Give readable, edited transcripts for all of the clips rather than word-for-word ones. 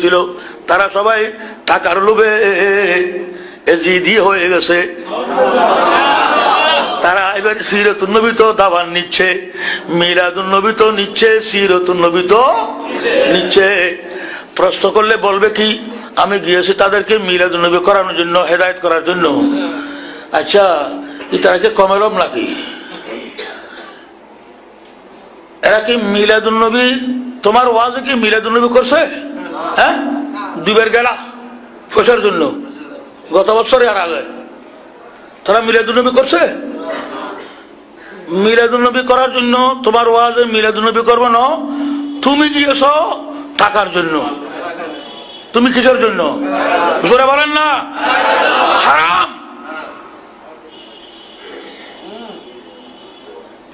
ছিল তারা সবাই টাকার লোভে এজিদি হয়ে গেছে। তারা এবার সিরাতুন নবী তো দাওয়াত নিচ্ছে, মিলাদুন নবী তো নিচ্ছে, সিরাতুন নবী তো নিচ্ছে। প্রশ্ন করলে বলবে কি আমি গিয়েছি তাদেরকে মিলাদুন নবী করানোর জন্য, হেদায়েত করার জন্য। আচ্ছা তারা কি কমেলম নাকি? এরা কি মিলাদুন নবী তোমার ওয়াজে কি মিলাদুন নবী করছে? হ্যাঁ, দুবার গেলা ফসার জন্য গত বছর আর আগে তারা মিলাদুন নবী করছে? মিলাদুন নবী করার জন্য তোমার ওয়াজে মিলাদুন নবী করবে না, তুমি গিয়েছ টাকার জন্য। তুমি কিসের জন্য? জোরে বলেন না, হারাম।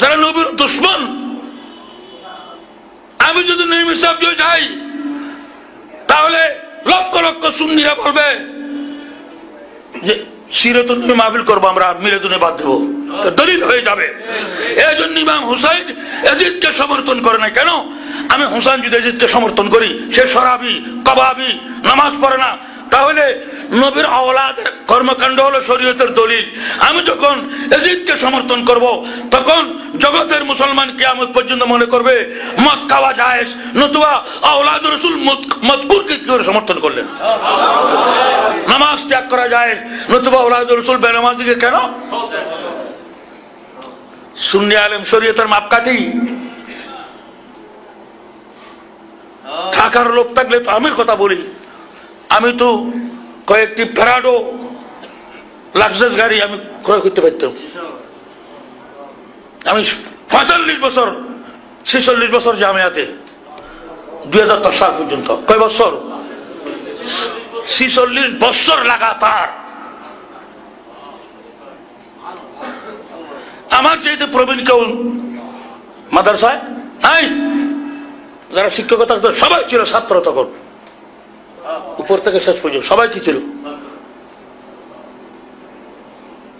যারা নবীর দুশমন, আমি যদি নবী সাহেব যাই তাহলে লক্ষ লক্ষ সুন্নিরা বলবে যে সিরাতুন নবী মাহফিল করবো আমরা, মিলাদুন নবী বাদ দেবো, দলিল হয়ে যাবে। এই জন্য ইমাম হুসাইন ইয়াজিদকে সমর্থন করে না। কেন? আমি হুসাইন যদি ইয়াজিদকে সমর্থন করি, সে শরাবি কবাবি, নামাজ পড়ে না, তাহলে নবীর আওলাদের কর্মকাণ্ড হলো শরীয়তের দলিল। আমি যখন ইয়াজিদকে সমর্থন করব তখন জগতের মুসলমান কিয়ামত পর্যন্ত মনে করবে মদ খাওয়া জায়েজ, নতুবা আওলাদ রাসূল মদকুরকে কি করে সমর্থন করলেন? নামাজ ত্যাগ করা জায়েজ, নতুবা আওলাদ রাসূল বেনামাজিকে কেন? সুন্নি আলেম শরীয়তের মাপকাঠি। টাকার লোক থাকলে তো আমি কথা বলি, আমি তো কয়েকটি ফেরাডো লাক্সাস গাড়ি আমি ক্রয় করতে পারতাম। আমি 45 বছর 46 বছর জামিয়াতে, 2010 সাল পর্যন্ত। কয় বছর? 46 বছর লাগাতার। আমার চাইতে প্রবীণ কেউ মাদ্রাসায় নাই। যারা শিক্ষকতা সবাই ছিল ছাত্র, তখন উপর থেকে শেষ পর্যন্ত সবাই কি ছিল?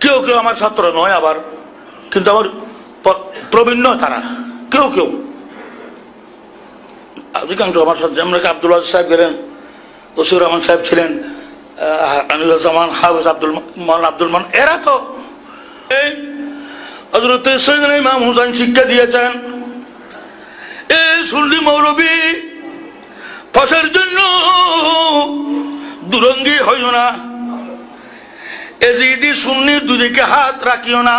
কেউ কেউ আমার ছাত্র নয় আবার, কিন্তু আমার প্রবীণ নয় তারা, কেউ কেউ। অধিকাংশ আমার সাথে, যেমন আব্দুল আজিজ সাহেব গেলেন, ওসির রহমান সাহেব ছিলেন, আনিসুজ্জামান, হাফেজ আব্দুল মান, এরা তো এই হযরত সাইয়েদনা ইমাম হুসাইন শিক্ষা দিয়েছেন। এই সুন্নি মৌলবী ফসের জন্য দুরঙ্গি হইও না, এজিদি সুন্নির দুদিকে হাত রাখিও না।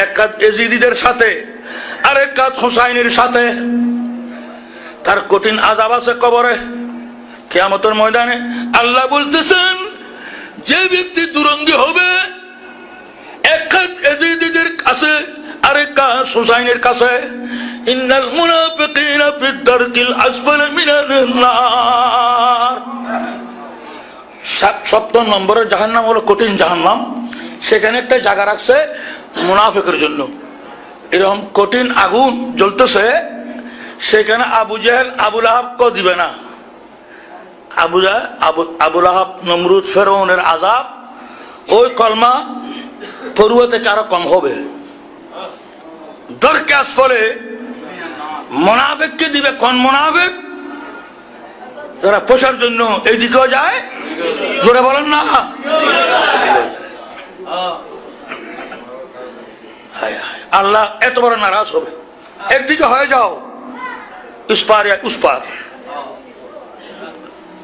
এক কাজ এজিদিদের সাথে, আরেক কাজ হুসাইনের সাথে। তার কঠিন আযাব আছে কবরে, কিয়ামতের ময়দানে। আল্লাহ বলতেছেন যে ব্যক্তি দুরঙ্গি হবে, এক কাজ এজিদিদের কাছে, আরেক কাজ হুসাইনের কাছে। ইন্নাল মুনাফিকিনা ফিদ দারকিল আসফালি মিনান নার। 7 নম্বরের জাহান্নাম হলো কঠিন জাহান্নাম। সেখানে একটা জায়গা রাখছে মুনাফিকের জন্য। এরকম কঠিন আগুন জ্বলতেছে, সেখানে আবু জেহেল আবু লাহাবকে দিবে না। আবু লাহাব, নমরুদ, ফেরাউনের আযাব ওই কলমা পড়ুয়া থেকে আরো কম হবে। দরকে আসফলে মুনাফিককে দিবে। কোন মুনাফিক? যারা পোষার জন্য এইদিকেও যায়, জোরে বলেন না। আল্লাহ এত বড় নারাজ হবে। একদিকে হয়ে যাও, উসপার উসপার।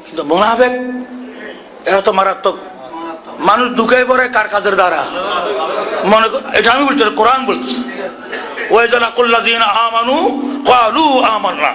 কিন্তু মুনাফিক এরা তো মারাত্মক। মানুষ ঢুকে পড়ে কার কাজের দ্বারা। মনে এটা আমি বলছি, কোরআন বলতেছি, ওয়াইদা লাকুল্লাযীনা আমানু ক্বালু আমান্না।